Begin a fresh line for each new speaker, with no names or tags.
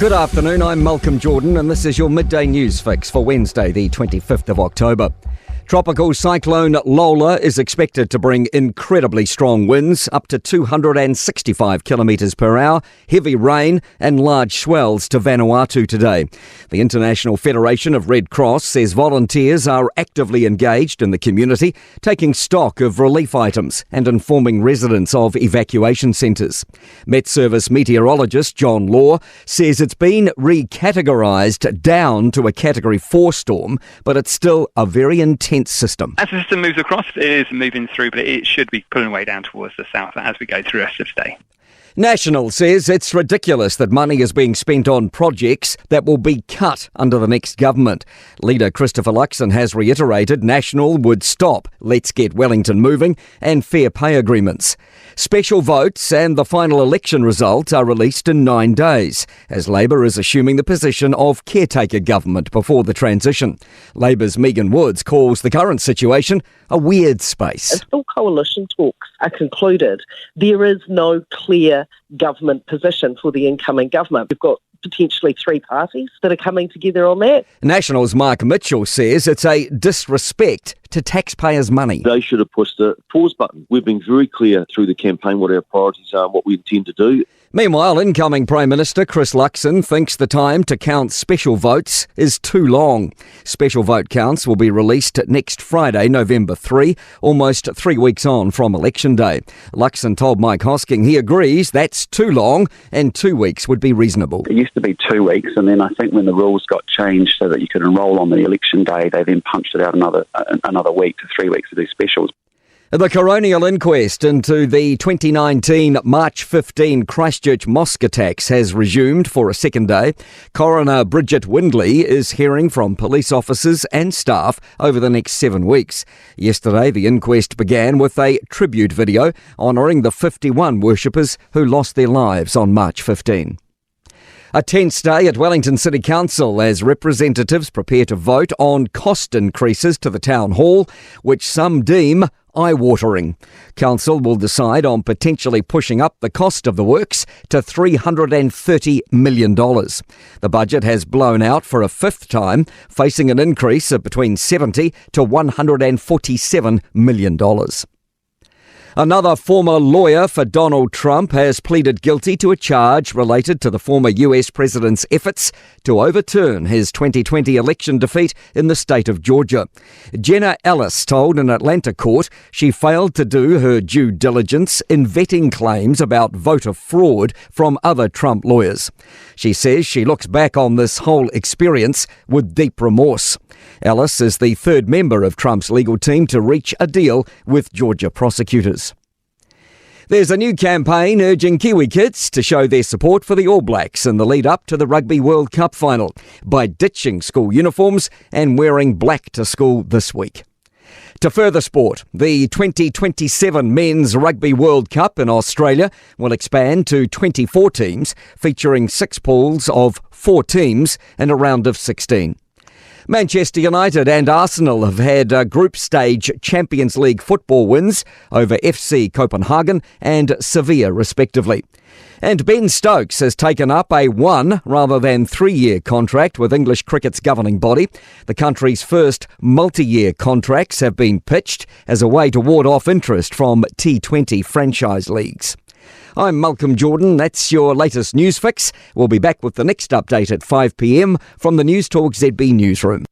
Good afternoon, I'm Malcolm Jordan and this is your midday news fix for Wednesday the 25th of October. Tropical cyclone Lola is expected to bring incredibly strong winds, up to 265 kilometres per hour, heavy rain and large swells to Vanuatu today. The International Federation of Red Cross says volunteers are actively engaged in the community, taking stock of relief items and informing residents of evacuation centres. Met Service meteorologist John Law says it's been recategorised down to a Category 4 storm, but it's still a very intense system.
As the system moves across, it is moving through, but it should be pulling way down towards the south as we go through the rest of the day.
National says it's ridiculous that money is being spent on projects that will be cut under the next government. Leader Christopher Luxon has reiterated National would stop Let's Get Wellington Moving and fair pay agreements. Special votes and the final election result are released in 9 days, as Labor is assuming the position of caretaker government before the transition. Labor's Megan Woods calls the current situation a weird space.
Until coalition talks are concluded, there is no clear government position for the incoming government. We've got potentially three parties that are coming together on that.
National's Mark Mitchell says it's a disrespect to taxpayers' money.
They should have pushed the pause button. We've been very clear through the campaign what our priorities are and what we intend to do.
Meanwhile, incoming Prime Minister Chris Luxon thinks the time to count special votes is too long. Special vote counts will be released next Friday, November 3, almost 3 weeks on from Election Day. Luxon told Mike Hosking he agrees that's too long and 2 weeks would be reasonable.
It used to be 2 weeks, and then I think when the rules got changed so that you could enrol on the election day, they then punched it out another week to 3 weeks to do specials.
The coronial inquest into the 2019 March 15 Christchurch mosque attacks has resumed for a second day. Coroner Bridget Windley is hearing from police officers and staff over the next 7 weeks. Yesterday, the inquest began with a tribute video honouring the 51 worshippers who lost their lives on March 15. A tense day at Wellington City Council as representatives prepare to vote on cost increases to the town hall, which some deem eye-watering. Council will decide on potentially pushing up the cost of the works to $330 million. The budget has blown out for a fifth time, facing an increase of between $70 to $147 million. Another former lawyer for Donald Trump has pleaded guilty to a charge related to the former US president's efforts to overturn his 2020 election defeat in the state of Georgia. Jenna Ellis told an Atlanta court she failed to do her due diligence in vetting claims about voter fraud from other Trump lawyers. She says she looks back on this whole experience with deep remorse. Ellis is the third member of Trump's legal team to reach a deal with Georgia prosecutors. There's a new campaign urging Kiwi kids to show their support for the All Blacks in the lead-up to the Rugby World Cup final by ditching school uniforms and wearing black to school this week. To further sport, the 2027 Men's Rugby World Cup in Australia will expand to 24 teams, featuring 6 pools of 4 teams and a round of 16. Manchester United and Arsenal have had group stage Champions League football wins over FC Copenhagen and Sevilla, respectively. And Ben Stokes has taken up a 1 rather than 3-year contract with English cricket's governing body. The country's first multi-year contracts have been pitched as a way to ward off interest from T20 franchise leagues. I'm Malcolm Jordan. That's your latest news fix. We'll be back with the next update at 5 p.m. from the Newstalk ZB newsroom.